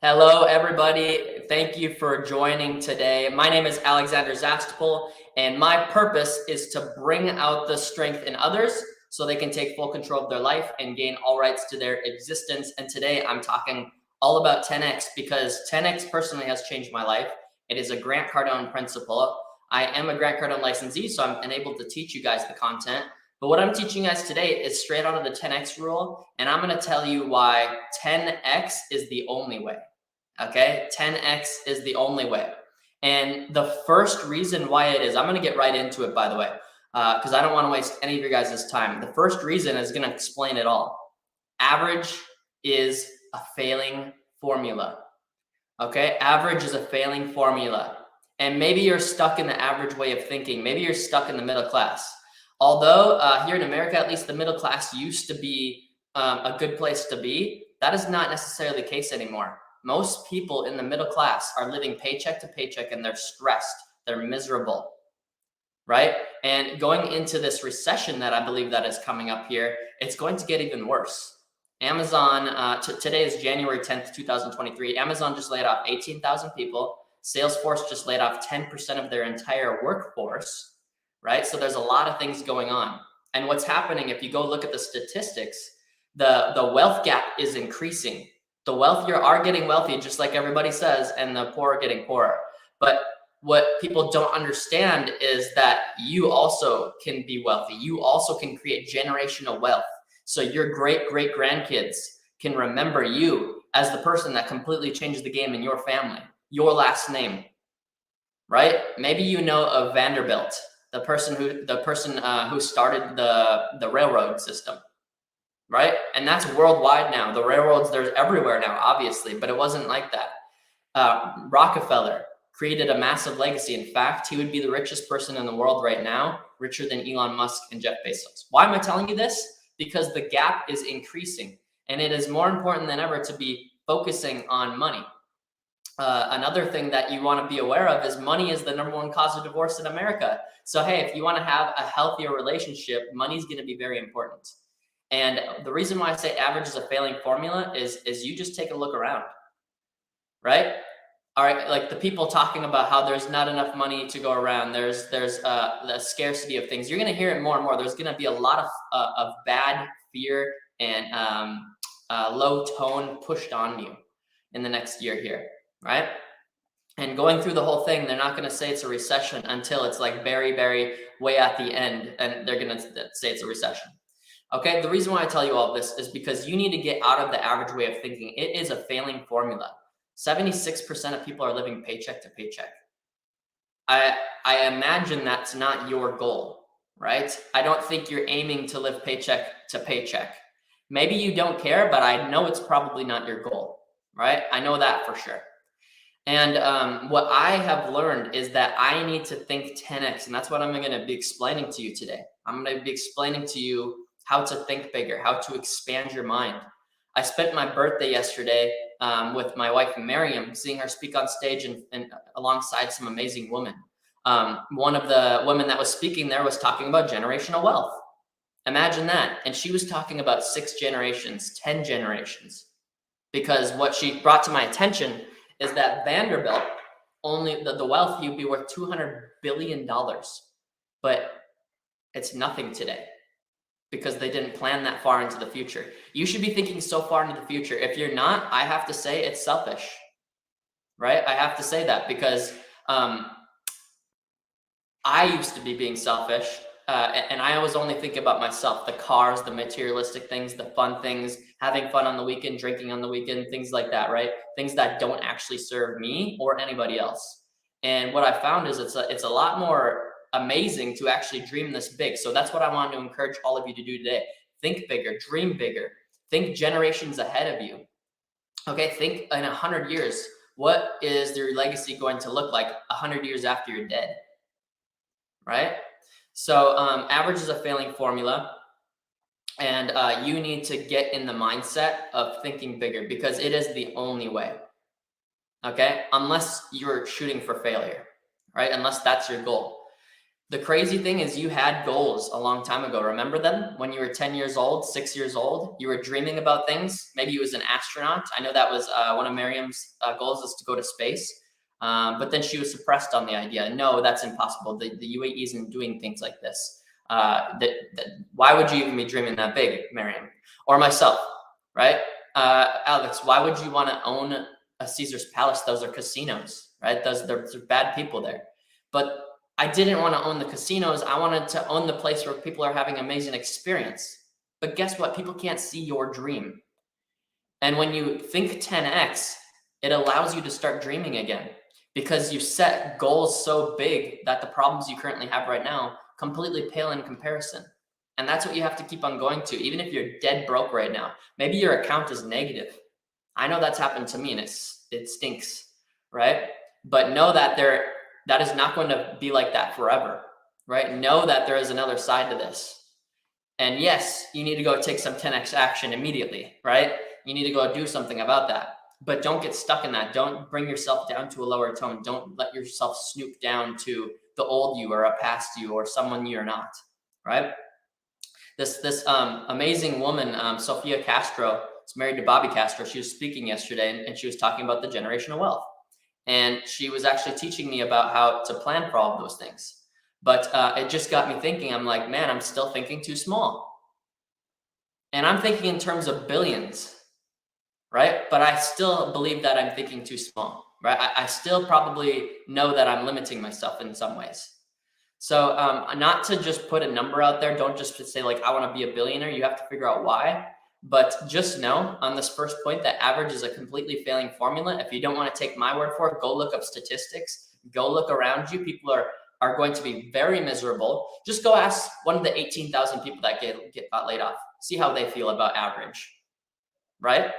Hello, everybody. Thank you for joining today. My name is Alexander Zastopol, and my purpose is to bring out the strength in others so they can take full control of their life and gain all rights to their existence. And today I'm talking all about 10X because 10X personally has changed my life. It is a Grant Cardone principle. I am a Grant Cardone licensee, so I'm enabled to teach you guys the content. But what I'm teaching you guys today is straight out of the 10X rule, and I'm going to tell you why 10X is the only way. Okay, 10X is the only way. And the first reason why it is, I'm going to get right into it, by the way, because I don't want to waste any of your guys' time. The first reason is going to explain it all. Average is a failing formula. Okay, average is a failing formula. And maybe you're stuck in the average way of thinking. Maybe you're stuck in the middle class. Although here in America, at least the middle class used to be a good place to be, that is not necessarily the case anymore. Most people in the middle class are living paycheck to paycheck and they're stressed, they're miserable, right? And going into this recession that I believe that is coming up here, it's going to get even worse. Amazon, today is January 10th, 2023. Amazon just laid off 18,000 people. Salesforce just laid off 10% of their entire workforce, right? So there's a lot of things going on. And what's happening, if you go look at the statistics, the wealth gap is increasing. The wealthier are getting wealthy, just like everybody says, and the poor are getting poorer. But what people don't understand is that you also can be wealthy. You also can create generational wealth. So your great-great-grandkids can remember you as the person that completely changed the game in your family, your last name, right? Maybe you know of Vanderbilt, the person who started the railroad system. Right? And that's worldwide now. The railroads, there's everywhere now, obviously, but it wasn't like that. Rockefeller created a massive legacy. In fact, he would be the richest person in the world right now, richer than Elon Musk and Jeff Bezos. Why am I telling you this? Because the gap is increasing, and it is more important than ever to be focusing on money. Another thing that you want to be aware of is money is the #1 cause of divorce in America. So, hey, if you want to have a healthier relationship, money is going to be very important. And the reason why I say average is a failing formula is you just take a look around, right? All right, like the people talking about how there's not enough money to go around. There's the scarcity of things. You're going to hear it more and more. There's going to be a lot of bad fear and low tone pushed on you in the next year here, right? And going through the whole thing, they're not going to say it's a recession until it's like very way at the end, and they're going to say it's a recession. Okay, the reason why I tell you all this is because you need to get out of the average way of thinking. It is a failing formula. 76% of people are living paycheck to paycheck. I imagine that's not your goal, right? I don't think you're aiming to live paycheck to paycheck. Maybe you don't care, but I know it's probably not your goal, right? I know that for sure. And what I have learned is that I need to think 10X, and that's what I'm going to be explaining to you today. I'm going to be explaining to you how to think bigger, how to expand your mind. I spent my birthday yesterday with my wife, Miriam, seeing her speak on stage and alongside some amazing women. One of the women that was speaking there was talking about generational wealth. Imagine that. And she was talking about 6 generations, 10 generations. Because what she brought to my attention is that Vanderbilt, only the wealth, you'd be worth $200 billion. But it's nothing today, because they didn't plan that far into the future. You should be thinking so far into the future. If you're not, I have to say it's selfish, right? I have to say that because I used to be being selfish, and I always only think about myself, the cars, the materialistic things, the fun things, having fun on the weekend, drinking on the weekend, things like that, right? Things that don't actually serve me or anybody else. And what I found is it's a lot more amazing to actually dream this big. So that's what I wanted to encourage all of you to do today. Think bigger, dream bigger, think generations ahead of you. Okay, think in 100 years, what is your legacy going to look like 100 years after you're dead, right? So average is a failing formula, and you need to get in the mindset of thinking bigger, because it is the only way, okay? Unless you're shooting for failure, right? Unless that's your goal. The crazy thing is you had goals a long time ago. Remember them when you were 10 years old, 6 years old? You were dreaming about things. Maybe you was an astronaut. I know that was one of Miriam's goals, is to go to space. But then she was suppressed on the idea. No, that's impossible. The UAE isn't doing things like this. Why would you even be dreaming that big, Miriam? Or myself, right? Alex, why would you want to own a Caesar's Palace? Those are casinos, right? Those are bad people there. But I didn't want to own the casinos. I wanted to own the place where people are having amazing experience. But guess what? People can't see your dream. And when you think 10x, it allows you to start dreaming again, because you set goals so big that the problems you currently have right now completely pale in comparison. And that's what you have to keep on going to, even if you're dead broke right now. Maybe your account is negative. I know that's happened to me, and it stinks, right? But know that that is not going to be like that forever, right? Know that there is another side to this. And yes, you need to go take some 10x action immediately, right? You need to go do something about that. But don't get stuck in that. Don't bring yourself down to a lower tone. Don't let yourself snoop down to the old you or a past you or someone you're not, right? This amazing woman, Sofia Castro, is married to Bobby Castro. She was speaking yesterday, and she was talking about the generational wealth. And she was actually teaching me about how to plan for all of those things. But it just got me thinking. I'm like, man, I'm still thinking too small. And I'm thinking in terms of billions, right? But I still believe that I'm thinking too small, right? I still probably know that I'm limiting myself in some ways. So not to just put a number out there. Don't just say like, I want to be a billionaire. You have to figure out why. But just know on this first point that average is a completely failing formula. If you don't want to take my word for it, go look up statistics. Go look around you. People are going to be very miserable. Just go ask one of the 18,000 people that got laid off. See how they feel about average, right?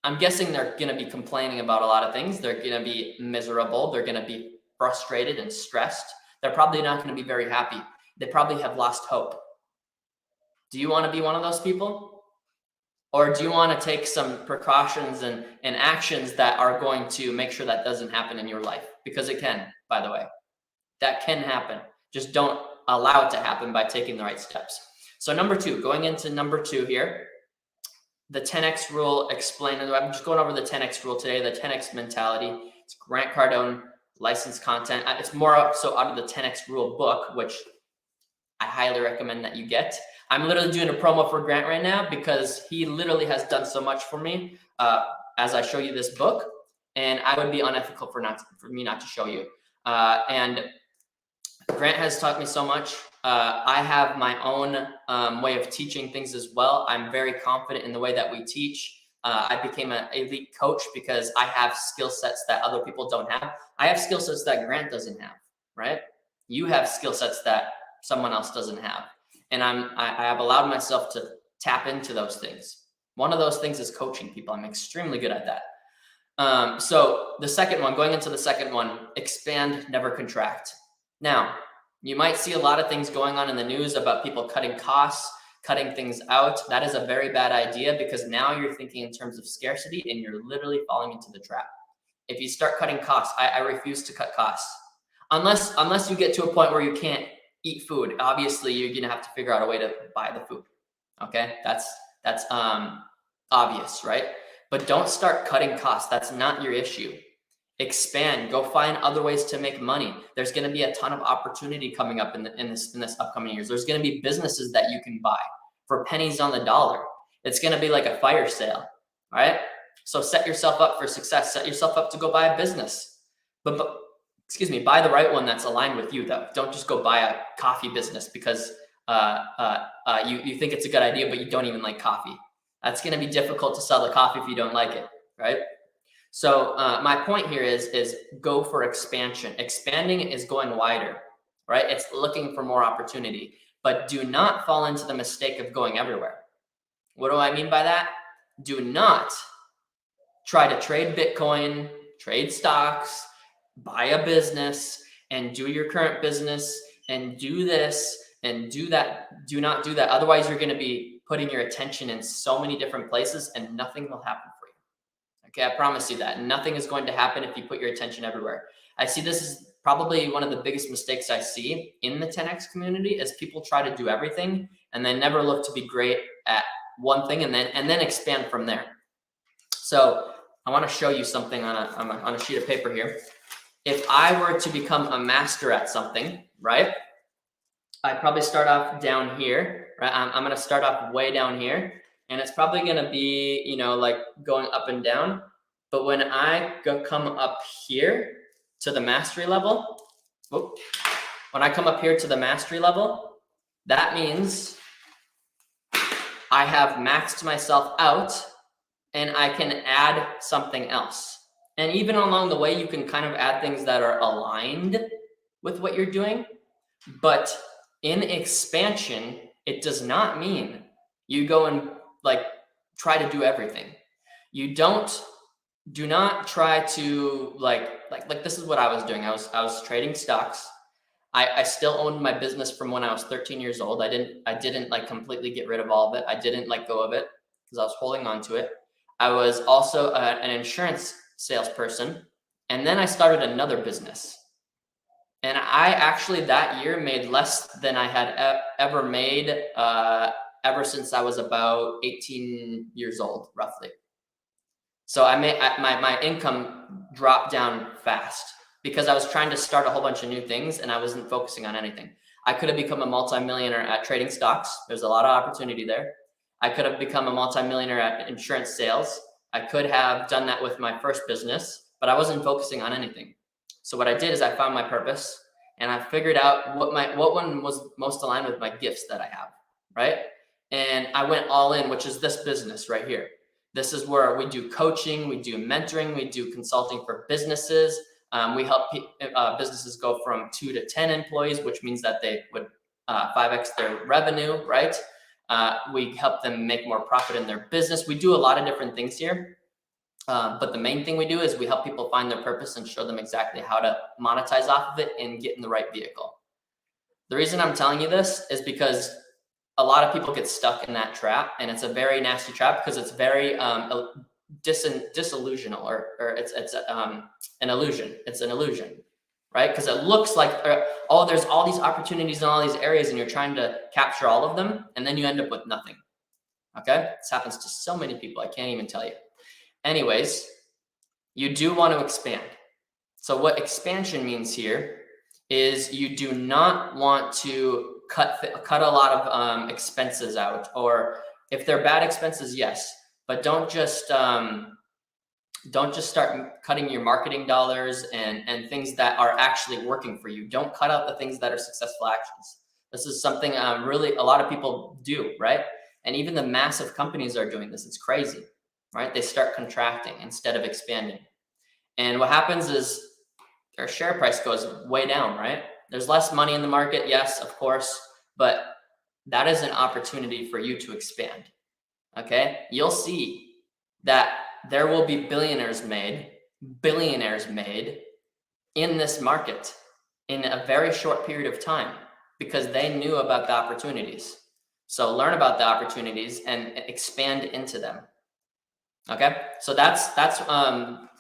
I'm guessing they're going to be complaining about a lot of things. They're going to be miserable. They're going to be frustrated and stressed. They're probably not going to be very happy. They probably have lost hope. Do you want to be one of those people? Or do you want to take some precautions and actions that are going to make sure that doesn't happen in your life? Because it can, by the way. That can happen. Just don't allow it to happen by taking the right steps. So number 2, going into number 2 here, the 10x rule explained. I'm just going over the 10x rule today, the 10x mentality. It's Grant Cardone licensed content. It's more so out of the 10x rule book, which I highly recommend that you get. I'm literally doing a promo for Grant right now because he literally has done so much for me as I show you this book, and I would be unethical for me not to show you. And Grant has taught me so much. I have my own way of teaching things as well. I'm very confident in the way that we teach. I became an elite coach because I have skill sets that other people don't have. I have skill sets that Grant doesn't have, right? You have skill sets that someone else doesn't have. And I have allowed myself to tap into those things. One of those things is coaching people. I'm extremely good at that. So the second one, going into the second one, expand, never contract. Now, you might see a lot of things going on in the news about people cutting costs, cutting things out. That is a very bad idea because now you're thinking in terms of scarcity and you're literally falling into the trap. If you start cutting costs, I refuse to cut costs. Unless you get to a point where you can't eat food. Obviously, you're gonna have to figure out a way to buy the food. Okay, that's obvious, right? But don't start cutting costs. That's not your issue. Expand. Go find other ways to make money. There's going to be a ton of opportunity coming up in this upcoming years. There's going to be businesses that you can buy for pennies on the dollar. It's going to be like a fire sale, all right? So set yourself up for success. Set yourself up to go buy a business, but buy the right one that's aligned with you, though. Don't just go buy a coffee business because you think it's a good idea, but you don't even like coffee. That's going to be difficult to sell the coffee if you don't like it, right? So my point here is go for expansion. Expanding is going wider, right? It's looking for more opportunity, but do not fall into the mistake of going everywhere. What do I mean by that? Do not try to trade Bitcoin, trade stocks, buy a business, and do your current business, and do this, and do that. Do not do that. Otherwise, you're going to be putting your attention in so many different places, and nothing will happen for you. Okay, I promise you that. Nothing is going to happen if you put your attention everywhere. I see this probably one of the biggest mistakes I see in the 10X community is people try to do everything and then never look to be great at one thing and then expand from there. So I want to show you something on a sheet of paper here. If I were to become a master at something, right, I'd probably start off down here, right? I'm going to start off way down here, and it's probably going to be, you know, like going up and down. But when I come up here to the mastery level, when I come up here to the mastery level, that means I have maxed myself out and I can add something else. And even along the way, you can kind of add things that are aligned with what you're doing. But in expansion, it does not mean you go and like try to do everything. Do not try to like this is what I was doing. I was trading stocks. I still owned my business from when I was 13 years old. I didn't like completely get rid of all of it. I didn't let go of it because I was holding on to it. I was also an insurance salesperson, and then I started another business. And I actually that year made less than I had ever made ever since I was about 18 years old, roughly. So I made my income dropped down fast because I was trying to start a whole bunch of new things and I wasn't focusing on anything. I could have become a multimillionaire at trading stocks. There's a lot of opportunity there. I could have become a multimillionaire at insurance sales. I could have done that with my first business, but I wasn't focusing on anything. So what I did is I found my purpose and I figured out what one was most aligned with my gifts that I have, right? And I went all in, which is this business right here. This is where we do coaching, we do mentoring, we do consulting for businesses. We help businesses go from 2 to 10 employees, which means that they would 5x their revenue, right? We help them make more profit in their business. We do a lot of different things here. But the main thing we do is we help people find their purpose and show them exactly how to monetize off of it and get in the right vehicle. The reason I'm telling you this is because a lot of people get stuck in that trap, and it's a very nasty trap because it's very disillusional, or it's an illusion. It's an illusion, right? Because it looks like there's all these opportunities in all these areas, and you're trying to capture all of them, and then you end up with nothing. Okay, this happens to so many people. I can't even tell you. Anyways, you do want to expand. So what expansion means here is you do not want to cut a lot of expenses out, or if they're bad expenses, yes, but don't just start cutting your marketing dollars and things that are actually working for you. Don't cut out the things that are successful actions. This is something really a lot of people do, right? And even the massive companies are doing this. It's crazy, right? They start contracting instead of expanding. And what happens is their share price goes way down, right? There's less money in the market, yes, of course, but that is an opportunity for you to expand, okay? You'll see that there will be billionaires made in this market in a very short period of time because they knew about the opportunities. So learn about the opportunities and expand into them. Okay, so that's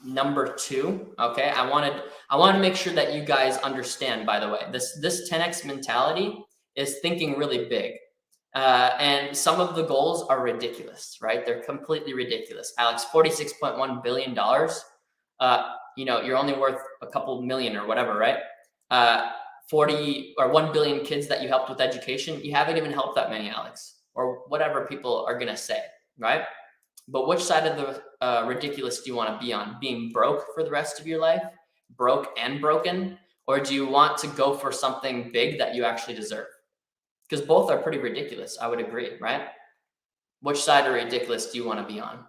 number 2. Okay, I want to make sure that you guys understand. By the way, this 10x mentality is thinking really big, and some of the goals are ridiculous. Right? They're completely ridiculous. Alex, $46.1 billion. You know, you're only worth a couple million or whatever, right? 40 or 1 billion kids that you helped with education. You haven't even helped that many, Alex, or whatever people are gonna say, right? But which side of the ridiculous do you want to be on? Being broke for the rest of your life, broke and broken, or do you want to go for something big that you actually deserve? Because both are pretty ridiculous, I would agree, right? Which side of ridiculous do you want to be on?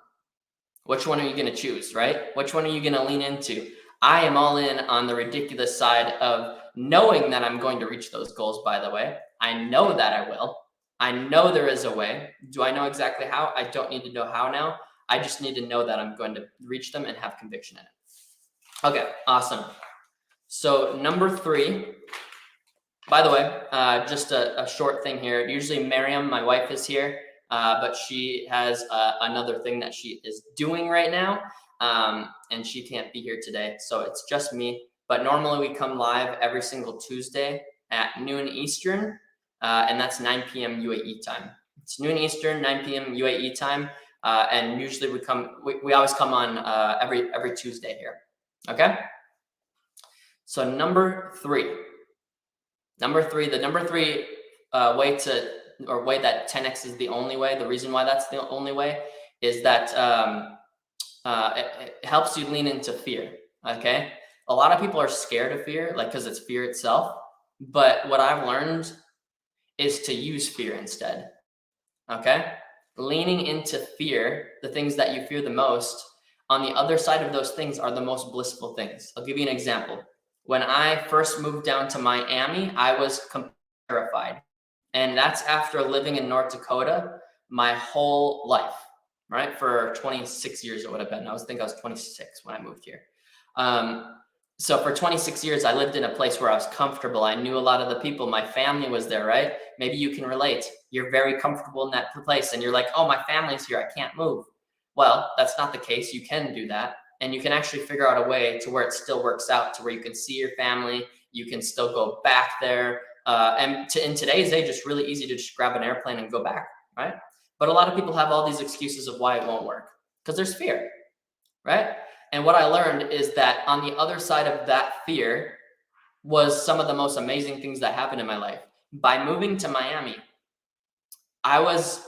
Which one are you going to choose, right? Which one are you going to lean into? I am all in on the ridiculous side of knowing that I'm going to reach those goals, by the way. I know that I will. I know there is a way. Do I know exactly how? I don't need to know how now. I just need to know that I'm going to reach them and have conviction in it. Okay, awesome. So number 3, by the way, just a short thing here. Usually Miriam, my wife, is here, but she has another thing that she is doing right now, and she can't be here today. So it's just me. but normally we come live every single Tuesday at noon Eastern, and that's 9 p.m. UAE time. It's noon Eastern, 9 p.m. UAE time, and usually we always come on every Tuesday here. Okay. So number three, the number three way that 10x is the only way. The reason why that's the only way is that it helps you lean into fear. Okay. A lot of people are scared of fear, like, because it's fear itself. But what I've learned is to use fear instead. Okay. Leaning into fear, the things that you fear the most, on the other side of those things are the most blissful things. I'll give you an example. When I first moved down to Miami, I was terrified. And that's after living in North Dakota my whole life, right? For 26 years it would have been. I think I was 26 when I moved here. So for 26 years, I lived in a place where I was comfortable. I knew a lot of the people. My family was there, right? Maybe you can relate. You're very comfortable in that place and you're like, oh, my family's here. I can't move. Well, that's not the case. You can do that. And you can actually figure out a way to where it still works out, to where you can see your family. You can still go back there. In today's age, it's really easy to just grab an airplane and go back, right? But a lot of people have all these excuses of why it won't work, because there's fear, right? And what I learned is that on the other side of that fear was some of the most amazing things that happened in my life. By moving to Miami, I was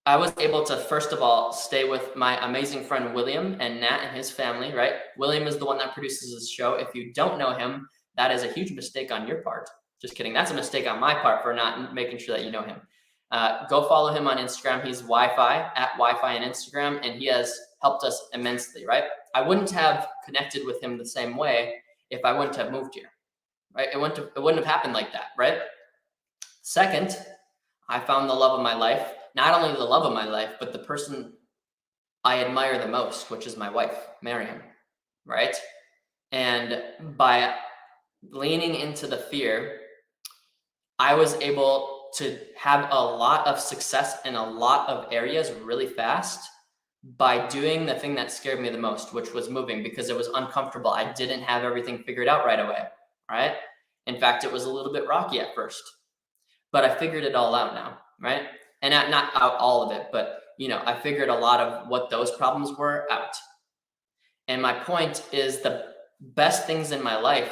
able to, first of all, stay with my amazing friend William and Nat and his family, right? William is the one that produces this show. If you don't know him, that is a huge mistake on your part. Just kidding. That's a mistake on my part for not making sure that you know him. Go follow him on Instagram. He's Wi-Fi, at Wi-Fi on Instagram, and he has helped us immensely, right? I wouldn't have connected with him the same way if I wouldn't have moved here, right? It wouldn't have happened like that, right? Second, I found the love of my life. Not only the love of my life, but the person I admire the most, which is my wife, Miriam, right? And by leaning into the fear, I was able to have a lot of success in a lot of areas really fast by doing the thing that scared me the most, which was moving, because it was uncomfortable. I didn't have everything figured out right away, right? In fact, it was a little bit rocky at first, but I figured it all out now, right? And not out all of it, but I figured a lot of what those problems were out. And my point is, the best things in my life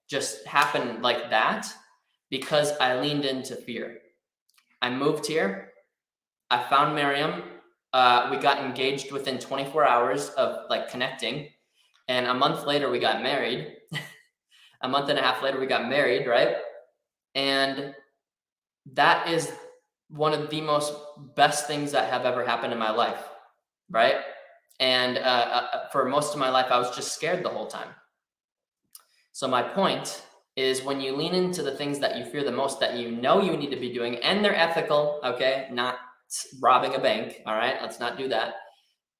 just happened like that because I leaned into fear. I moved here. I found Miriam. We got engaged within 24 hours of connecting. And a month later, we got married. A month and a half later, we got married, right? And that is one of the most best things that have ever happened in my life, right? And for most of my life, I was just scared the whole time. So my point is, when you lean into the things that you fear the most, that you know you need to be doing, and they're ethical, okay? Not robbing a bank, all right? Let's not do that.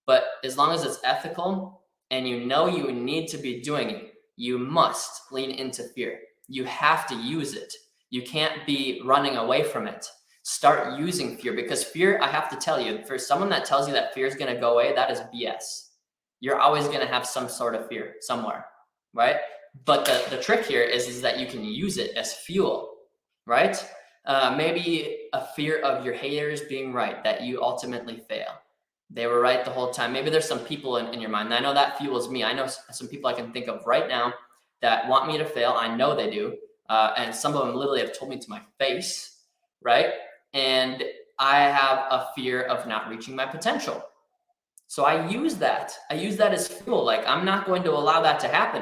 But as long as it's ethical and you know you need to be doing it, you must lean into fear. You have to use it. You can't be running away from it. Start using fear, because fear, I have to tell you, for someone that tells you that fear is going to go away, that is BS. You're always going to have some sort of fear somewhere, right? But the trick here is that you can use it as fuel, right? Maybe a fear of your haters being right, that you ultimately fail. They were right the whole time. Maybe there's some people in your mind. I know that fuels me. I know some people I can think of right now that want me to fail. I know they do. And some of them literally have told me to my face, right? And I have a fear of not reaching my potential. So I use that. I use that as fuel. I'm not going to allow that to happen,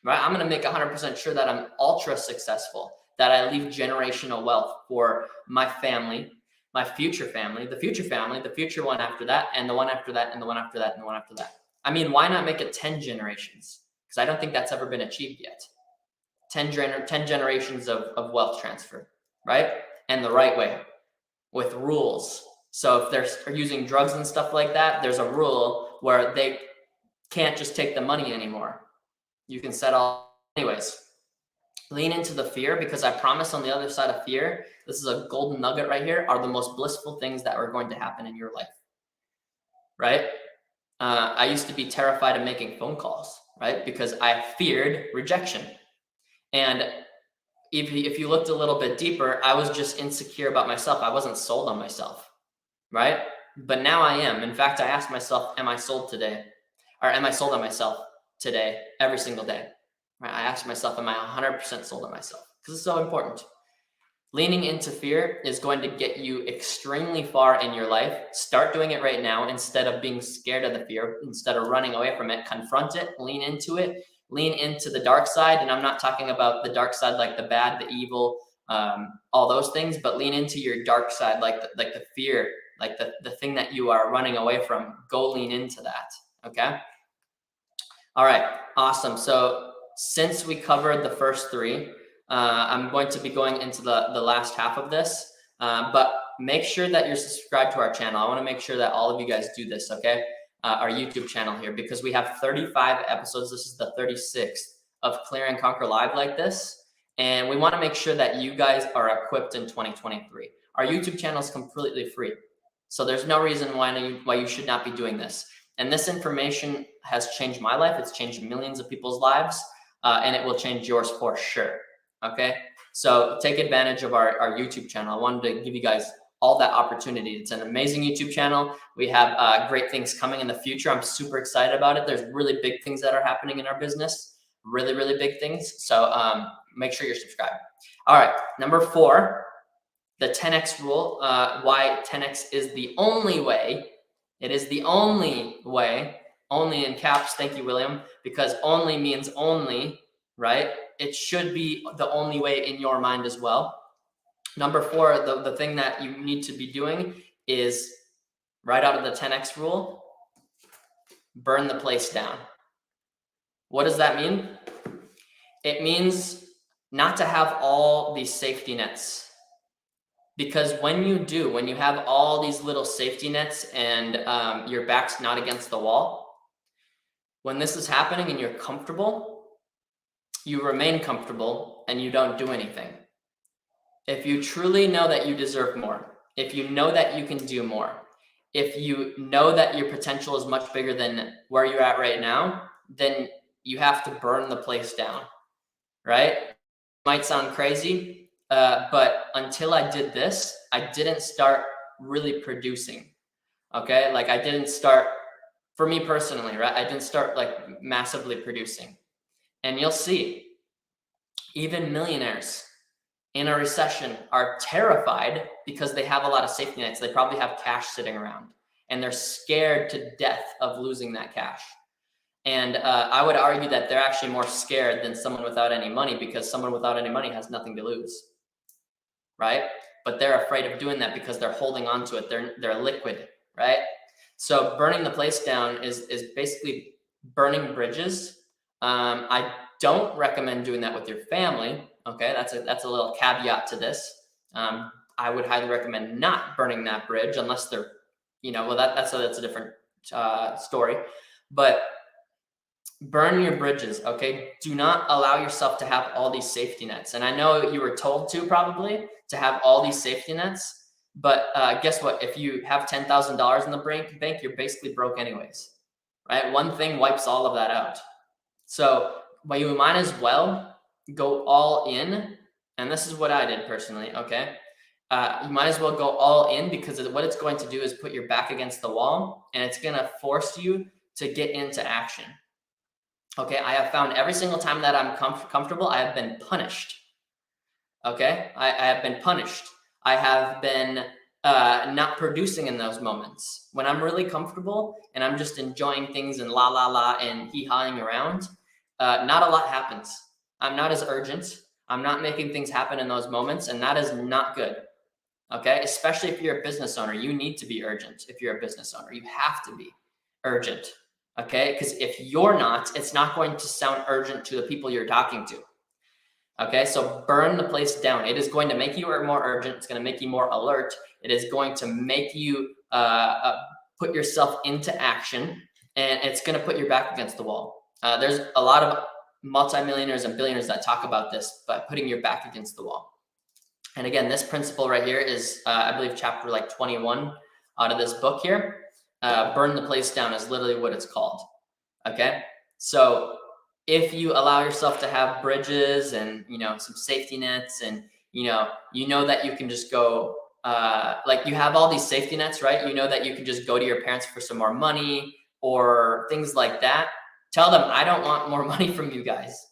right? I'm going to make 100% sure that I'm ultra successful, that I leave generational wealth for my family, my future family, the future one after that, and the one after that, and the one after that, and the one after that. I mean, why not make it 10 generations? Because I don't think that's ever been achieved yet. 10 generations of wealth transfer, right? And the right way, with rules. So if they're using drugs and stuff like that, there's a rule where they can't just take the money anymore. You can set all. Anyways, lean into the fear, because I promise on the other side of fear, this is a golden nugget right here, are the most blissful things that are going to happen in your life, right? I used to be terrified of making phone calls. right? Because I feared rejection. And if you looked a little bit deeper, I was just insecure about myself. I wasn't sold on myself, right? But now I am. In fact, I asked myself, am I sold today? Or am I sold on myself today, every single day? Right? I asked myself, am I 100% sold on myself? Because it's so important. Leaning into fear is going to get you extremely far in your life. Start doing it right now instead of being scared of the fear, instead of running away from it. Confront it, lean into the dark side. And I'm not talking about the dark side like the bad, the evil, all those things, but lean into your dark side, like the fear, like the thing that you are running away from. Go lean into that. Okay. All right. Awesome. So since we covered the first three, I'm going to be going into the last half of this, but make sure that you're subscribed to our channel. I want to make sure that all of you guys do this, okay? Our YouTube channel here, because we have 35 episodes. This is the 36th of Clear and Conquer Live like this. And we want to make sure that you guys are equipped in 2023. Our YouTube channel is completely free. So there's no reason why you should not be doing this. And this information has changed my life. It's changed millions of people's lives, and it will change yours for sure. Okay, so take advantage of our YouTube channel. I wanted to give you guys all that opportunity. It's an amazing YouTube channel. We have great things coming in the future. I'm super excited about it. There's really big things that are happening in our business, really, really big things. So make sure you're subscribed. All right, number 4, the 10X rule. Why 10X is the only way. It is the only way, only in caps. Thank you, William, because only means only, right? It should be the only way in your mind as well. Number 4, the thing that you need to be doing is, right out of the 10X rule, burn the place down. What does that mean? It means not to have all these safety nets. Because when you have all these little safety nets and your back's not against the wall, when this is happening and you're comfortable, you remain comfortable and you don't do anything. If you truly know that you deserve more, if you know that you can do more, if you know that your potential is much bigger than where you're at right now, then you have to burn the place down, right? It might sound crazy, but until I did this, I didn't start really producing, okay? Like I didn't start, for me personally, right? I didn't start like massively producing. And you'll see, even millionaires in a recession are terrified because they have a lot of safety nets. They probably have cash sitting around and they're scared to death of losing that cash. And I would argue that they're actually more scared than someone without any money, because someone without any money has nothing to lose, right? But they're afraid of doing that because they're holding on to it. They're liquid, right? So burning the place down is basically burning bridges. I don't recommend doing that with your family. Okay, that's a little caveat to this. I would highly recommend not burning that bridge unless they're, well, that's a different story. But burn your bridges, okay? Do not allow yourself to have all these safety nets. And I know you were told to probably to have all these safety nets, but guess what? If you have $10,000 in the bank, you're basically broke anyways, right? One thing wipes all of that out. So, but you might as well go all in. And this is what I did personally, okay? You might as well go all in, because what it's going to do is put your back against the wall, and it's going to force you to get into action. Okay, I have found every single time that I'm comfortable, I have been punished. Okay, I have been punished. I have been not producing in those moments. When I'm really comfortable and I'm just enjoying things and la la la and hee-hawing around, not a lot happens. I'm not as urgent. I'm not making things happen in those moments, and that is not good. Okay, especially if you're a business owner, you need to be urgent. If you're a business owner, you have to be urgent. Okay, because if you're not, it's not going to sound urgent to the people you're talking to. Okay, so burn the place down. It is going to make you more urgent. It's going to make you more alert. It is going to make you put yourself into action, and it's going to put your back against the wall. There's a lot of multimillionaires and billionaires that talk about this, by putting your back against the wall. And again, this principle right here is, I believe, chapter like 21 out of this book here. Burn the place down is literally what it's called. Okay, so if you allow yourself to have bridges and, some safety nets, and, that you can just go, like, you have all these safety nets, right? You know that you can just go to your parents for some more money or things like that. Tell them, I don't want more money from you guys,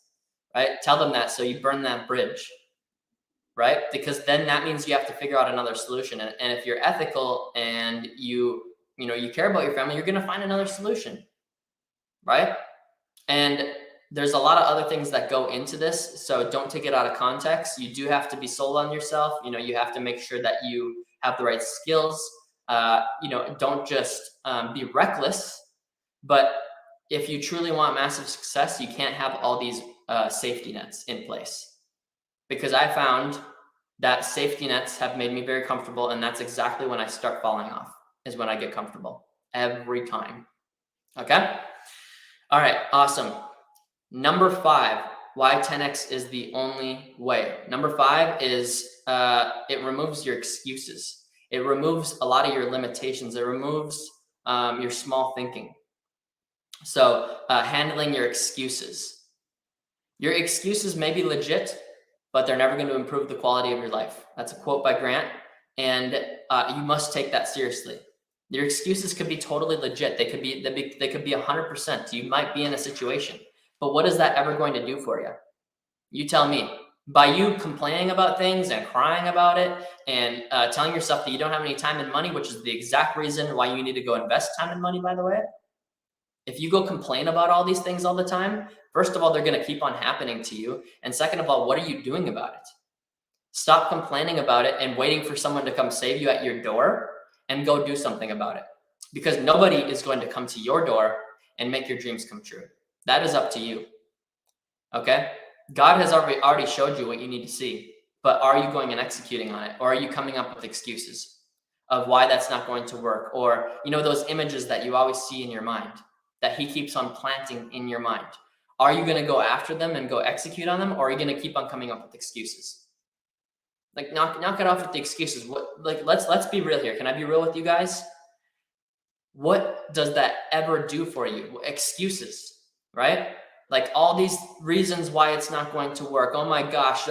right? Tell them that, so you burn that bridge, right? Because then that means you have to figure out another solution. And if you're ethical and you care about your family, you're going to find another solution, right? And there's a lot of other things that go into this, so don't take it out of context. You do have to be sold on yourself. You have to make sure that you have the right skills. Don't just be reckless. But if you truly want massive success, you can't have all these safety nets in place. Because I found that safety nets have made me very comfortable, and that's exactly when I start falling off, is when I get comfortable every time. Okay? All right, awesome. Number 5, why 10x is the only way. Number 5 is it removes your excuses. It removes a lot of your limitations. It removes your small thinking. So handling your excuses. Your excuses may be legit, but they're never going to improve the quality of your life. That's a quote by Grant, and you must take that seriously. Your excuses could be totally legit. They could be 100%. You might be in a situation, but what is that ever going to do for you? You tell me. By you complaining about things and crying about it and telling yourself that you don't have any time and money, which is the exact reason why you need to go invest time and money, by the way. If you go complain about all these things all the time, first of all, they're going to keep on happening to you. And second of all, what are you doing about it? Stop complaining about it and waiting for someone to come save you at your door, and go do something about it. Because nobody is going to come to your door and make your dreams come true. That is up to you. Okay? God has already showed you what you need to see, but are you going and executing on it? Or are you coming up with excuses of why that's not going to work? Or, those images that you always see in your mind that he keeps on planting in your mind. Are you going to go after them and go execute on them? Or are you going to keep on coming up with excuses? Like, knock it off with the excuses. Let's be real here. Can I be real with you guys? What does that ever do for you? Excuses, right? Like, all these reasons why it's not going to work. Oh my gosh.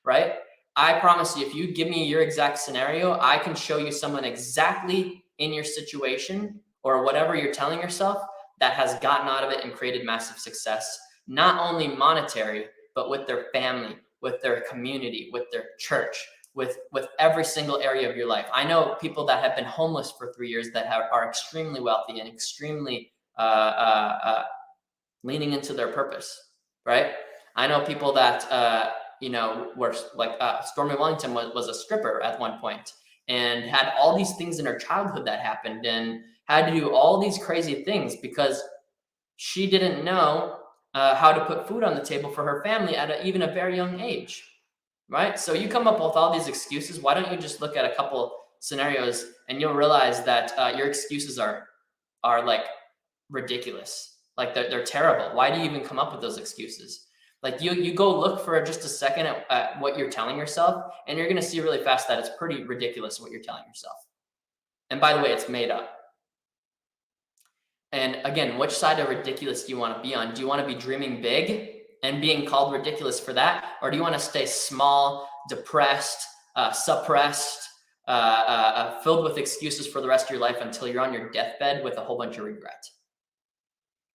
Right? I promise you, if you give me your exact scenario, I can show you someone exactly in your situation or whatever you're telling yourself that has gotten out of it and created massive success. Not only monetary, but with their family, with their community, with their church, with every single area of your life. I know people that have been homeless for 3 years that are extremely wealthy and extremely leaning into their purpose, right? I know people that, were like Stormy Wellington was a stripper at one point and had all these things in her childhood that happened and had to do all these crazy things because she didn't know how to put food on the table for her family at even a very young age, right? So you come up with all these excuses. Why don't you just look at a couple scenarios and you'll realize that your excuses are like ridiculous. Like they're terrible. Why do you even come up with those excuses? Like you go look for just a second at what you're telling yourself, and you're going to see really fast that it's pretty ridiculous what you're telling yourself. And by the way, it's made up. And again, which side of ridiculous do you want to be on? Do you want to be dreaming big and being called ridiculous for that? Or do you want to stay small, depressed, suppressed, filled with excuses for the rest of your life until you're on your deathbed with a whole bunch of regret?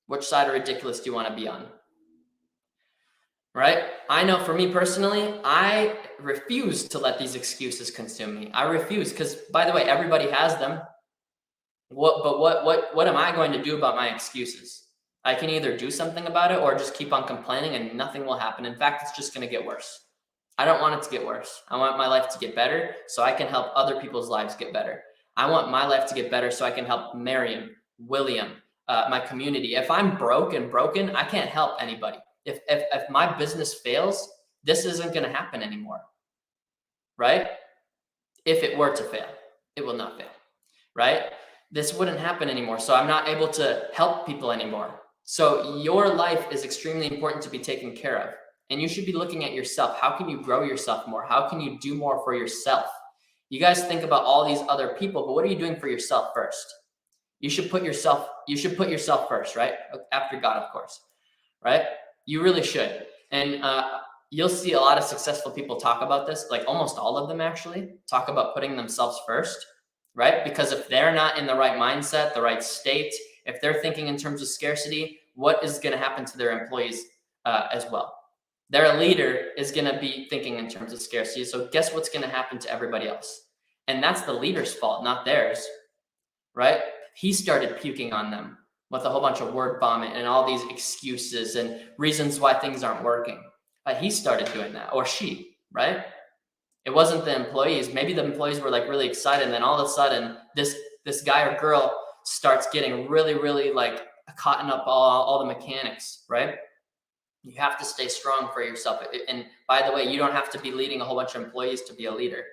Which side of ridiculous do you want to be on? Right? I know for me personally, I refuse to let these excuses consume me. I refuse because, by the way, everybody has them. What am I going to do about my excuses? I can either do something about it or just keep on complaining and nothing will happen. In fact, it's just going to get worse. I don't want it to get worse. I want my life to get better so I can help other people's lives get better. I want my life to get better so I can help Miriam, William, my community. If I'm broken, I can't help anybody. If my business fails, this isn't going to happen anymore, right? If it were to fail, it will not fail, right? This wouldn't happen anymore. So I'm not able to help people anymore. So your life is extremely important to be taken care of. And you should be looking at yourself. How can you grow yourself more? How can you do more for yourself? You guys think about all these other people, but what are you doing for yourself first? You should put yourself first, right? After God, of course, right? You really should. And you'll see a lot of successful people talk about this, like almost all of them actually talk about putting themselves first, right? Because if they're not in the right mindset, the right state, if they're thinking in terms of scarcity, what is going to happen to their employees as well? Their leader is going to be thinking in terms of scarcity. So guess what's going to happen to everybody else? And that's the leader's fault, not theirs, right? He started puking on them with a whole bunch of word vomit and all these excuses and reasons why things aren't working. He started doing that, or she, right? It wasn't the employees. Maybe the employees were like really excited, and then all of a sudden, this guy or girl starts getting really, really like caught up all the mechanics, right? You have to stay strong for yourself. And by the way, you don't have to be leading a whole bunch of employees to be a leader,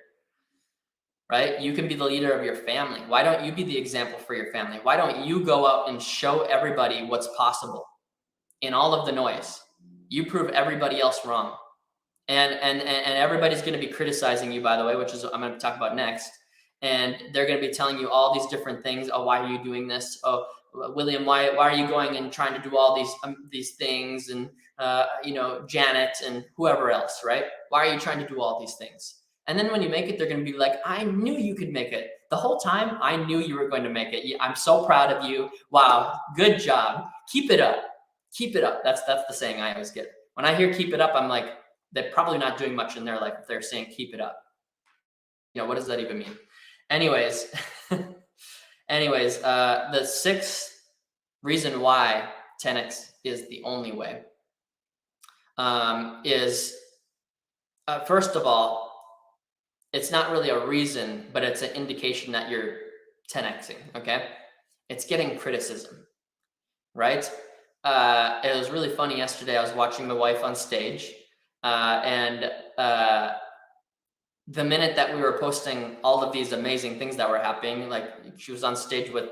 right? You can be the leader of your family. Why don't you be the example for your family? Why don't you go out and show everybody what's possible in all of the noise? You prove everybody else wrong. And everybody's going to be criticizing you, by the way, which is I'm going to talk about next. And they're going to be telling you all these different things. Oh, why are you doing this? Oh, William, why are you going and trying to do all these things? And Janet and whoever else, right? Why are you trying to do all these things? And then when you make it, they're going to be like, I knew you could make it. The whole time, I knew you were going to make it. I'm so proud of you. Wow, good job. Keep it up. Keep it up. That's the saying I always get. When I hear keep it up, I'm like, they're probably not doing much in their life if they're saying keep it up. What does that even mean? Anyways, the sixth reason why 10x is the only way is first of all, it's not really a reason, but it's an indication that you're 10xing, okay? It's getting criticism, right? It was really funny yesterday. I was watching my wife on stage, and the minute that we were posting all of these amazing things that were happening, like she was on stage with,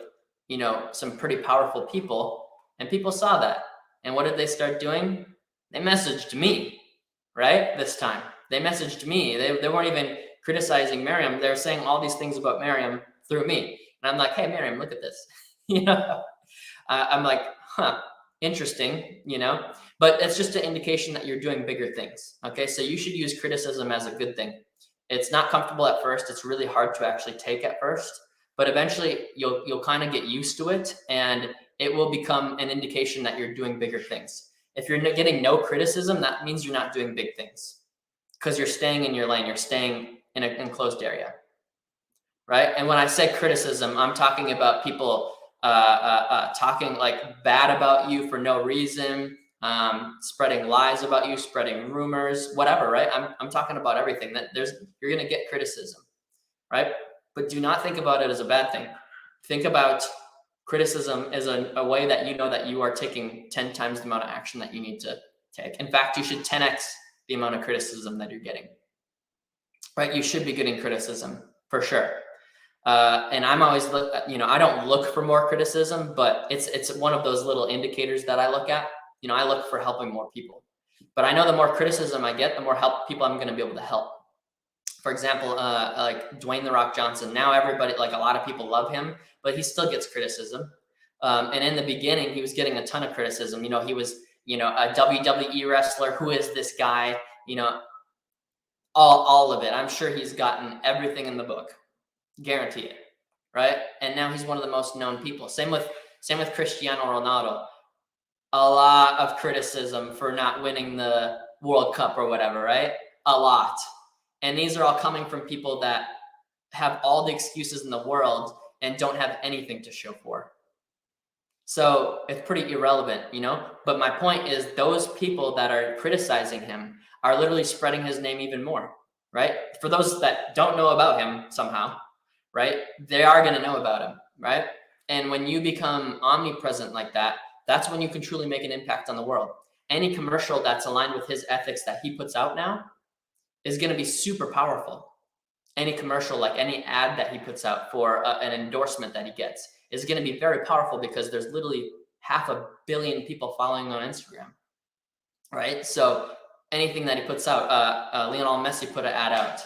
some pretty powerful people, and people saw that. And what did they start doing? They messaged me, right? This time they messaged me. They weren't even criticizing Miriam. They're saying all these things about Miriam through me. And I'm like, hey, Miriam, look at this. I'm like, interesting, but it's just an indication that you're doing bigger things. Okay. So you should use criticism as a good thing. It's not comfortable at first. It's really hard to actually take at first, but eventually you'll kind of get used to it, and it will become an indication that you're doing bigger things. If you're getting no criticism, that means you're not doing big things, because you're staying in your lane. You're staying in an enclosed area, right? And when I say criticism, I'm talking about people talking like bad about you for no reason, spreading lies about you, spreading rumors, whatever, right? I'm talking about everything that you're going to get criticism, right? But do not think about it as a bad thing. Think about criticism as a way that that you are taking 10 times the amount of action that you need to take. In fact, you should 10x the amount of criticism that you're getting, right? You should be getting criticism for sure. And I'm always, I don't look for more criticism, but it's one of those little indicators that I look at. I look for helping more people, but I know the more criticism I get, the more people I'm going to be able to help. For example, like Dwayne "The Rock" Johnson. Now everybody, like a lot of people love him, but he still gets criticism. And in the beginning, he was getting a ton of criticism. He was, a WWE wrestler. Who is this guy? All of it. I'm sure he's gotten everything in the book. Guarantee it, right? And now he's one of the most known people. Same with Cristiano Ronaldo. A lot of criticism for not winning the World Cup or whatever, right? A lot. And these are all coming from people that have all the excuses in the world and don't have anything to show for. So it's pretty irrelevant, But my point is, those people that are criticizing him are literally spreading his name even more, right? For those that don't know about him somehow, right? They are going to know about him, right? And when you become omnipresent like that, that's when you can truly make an impact on the world. Any commercial that's aligned with his ethics that he puts out now is going to be super powerful. Any commercial, like any ad that he puts out for an endorsement that he gets, is going to be very powerful, because there's literally 500 million people following on Instagram, right? So anything that he puts out, Lionel Messi put an ad out,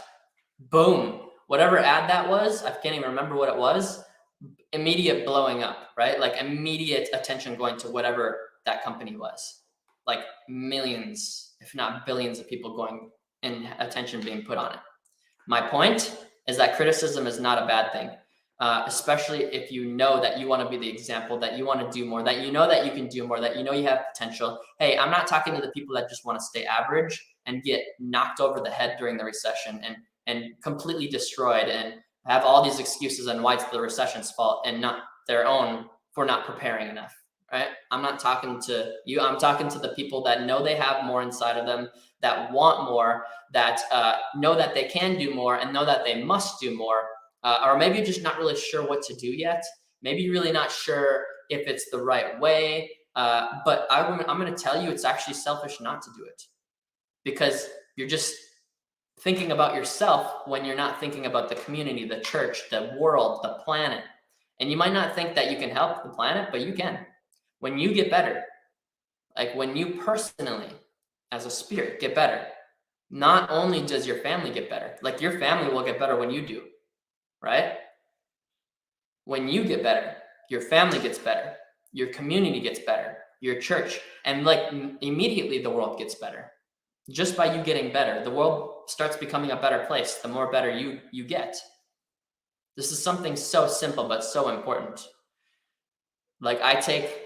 boom, whatever ad that was, I can't even remember what it was, immediate blowing up, right? Like immediate attention going to whatever that company was. Like millions, if not billions of people going and attention being put on it. My point is that criticism is not a bad thing, especially if you know that you want to be the example, that you want to do more, that you know that you can do more, that you know you have potential. Hey, I'm not talking to the people that just want to stay average and get knocked over the head during the recession and completely destroyed and have all these excuses on why it's the recession's fault and not their own for not preparing enough, right? I'm not talking to you. I'm talking to the people that know they have more inside of them, that want more, that know that they can do more and know that they must do more. Or maybe you're just not really sure what to do yet. Maybe you're really not sure if it's the right way. But I'm going to tell you it's actually selfish not to do it, because you're just thinking about yourself when you're not thinking about the community, the church, the world, the planet. And you might not think that you can help the planet, but you can. When you get better, like when you personally, as a spirit, get better, not only does your family get better, like your family will get better when you do, right? When you get better, your family gets better, your community gets better, your church, and like immediately the world gets better. Just by you getting better, the world starts becoming a better place the more better you get. This is something so simple but so important. Like I take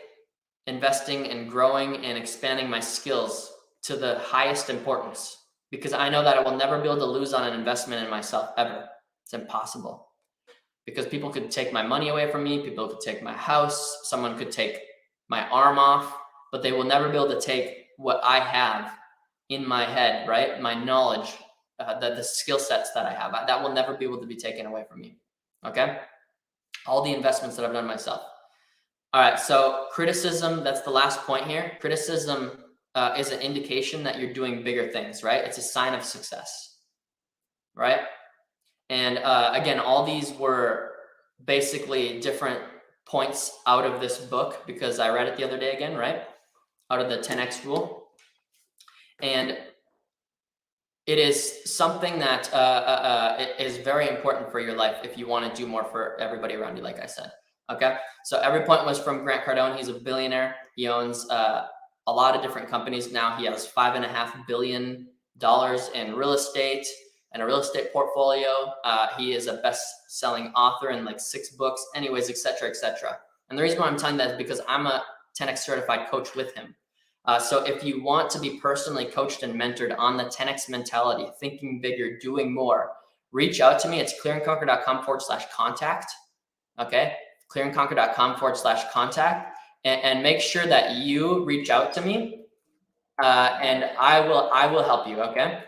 investing and growing and expanding my skills to the highest importance, because I know that I will never be able to lose on an investment in myself ever. It's impossible, because people could take my money away from me, people could take my house, someone could take my arm off, but they will never be able to take what I have in my head, right? My knowledge, the skill sets that I have, that will never be able to be taken away from me. Okay? All the investments that I've done myself. All right, so criticism, that's the last point here. Criticism is an indication that you're doing bigger things, right? It's a sign of success, right? And again, all these were basically different points out of this book, because I read it the other day again, right? Out of the 10X rule. And it is something that is very important for your life if you want to do more for everybody around you, like I said. Okay, so every point was from Grant Cardone. He's a billionaire. He owns a lot of different companies now. He has $5.5 billion in real estate and a real estate portfolio. He is a best-selling author in like 6 books, anyways, etc., etc. And the reason why I'm telling that is because I'm a 10X certified coach with him. So if you want to be personally coached and mentored on the 10X mentality, thinking bigger, doing more, reach out to me. It's clearandconquer.com/contact. Okay, clearandconquer.com/contact, and make sure that you reach out to me, and I will help you. Okay,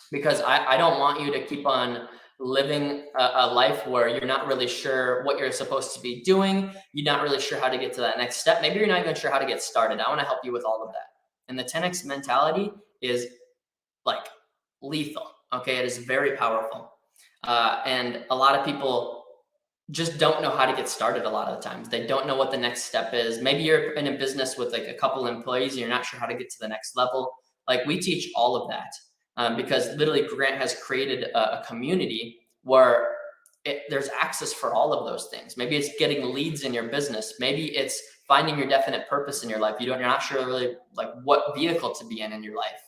because I don't want you to keep on living a life where you're not really sure what you're supposed to be doing. You're not really sure how to get to that next step. Maybe you're not even sure how to get started. I want to help you with all of that. And the 10X mentality is like lethal. Okay, it is very powerful. And a lot of people just don't know how to get started a lot of the times. They don't know what the next step is. Maybe you're in a business with like a couple employees and you're not sure how to get to the next level. Like we teach all of that. Because literally Grant has created a community where there's access for all of those things. Maybe it's getting leads in your business. Maybe it's finding your definite purpose in your life. You're not sure really like what vehicle to be in your life.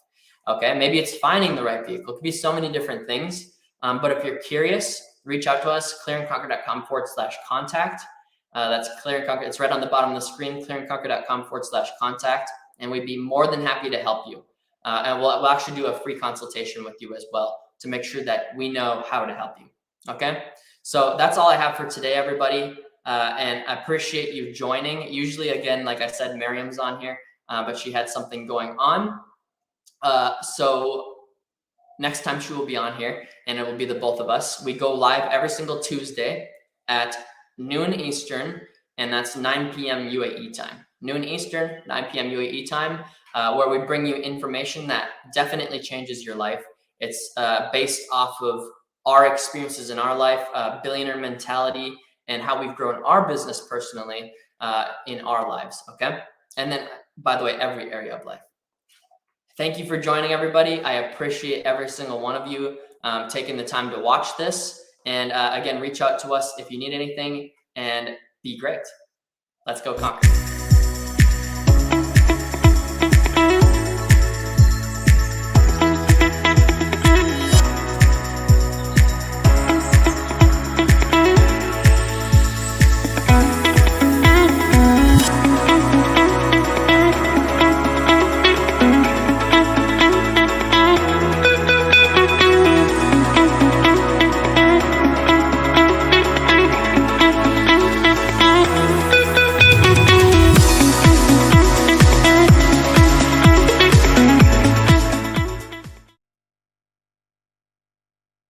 Okay, maybe it's finding the right vehicle. It could be so many different things. But if you're curious, reach out to us, clearandconquer.com/contact. That's Clear and Conquer. It's right on the bottom of the screen, clearandconquer.com/contact. And we'd be more than happy to help you. And we'll actually do a free consultation with you as well to make sure that we know how to help you. Okay, so that's all I have for today, everybody. And I appreciate you joining. Usually, again, like I said, Miriam's on here, but she had something going on. So next time she will be on here, and it will be the both of us. We go live every single Tuesday at noon Eastern, and that's 9 p.m. UAE time. Noon Eastern, 9 p.m. UAE time. Where we bring you information that definitely changes your life. It's based off of our experiences in our life, billionaire mentality, and how we've grown our business personally in our lives, okay? And then, by the way, every area of life. Thank you for joining, everybody. I appreciate every single one of you taking the time to watch this. And again, reach out to us if you need anything. and be great. Let's go conquer.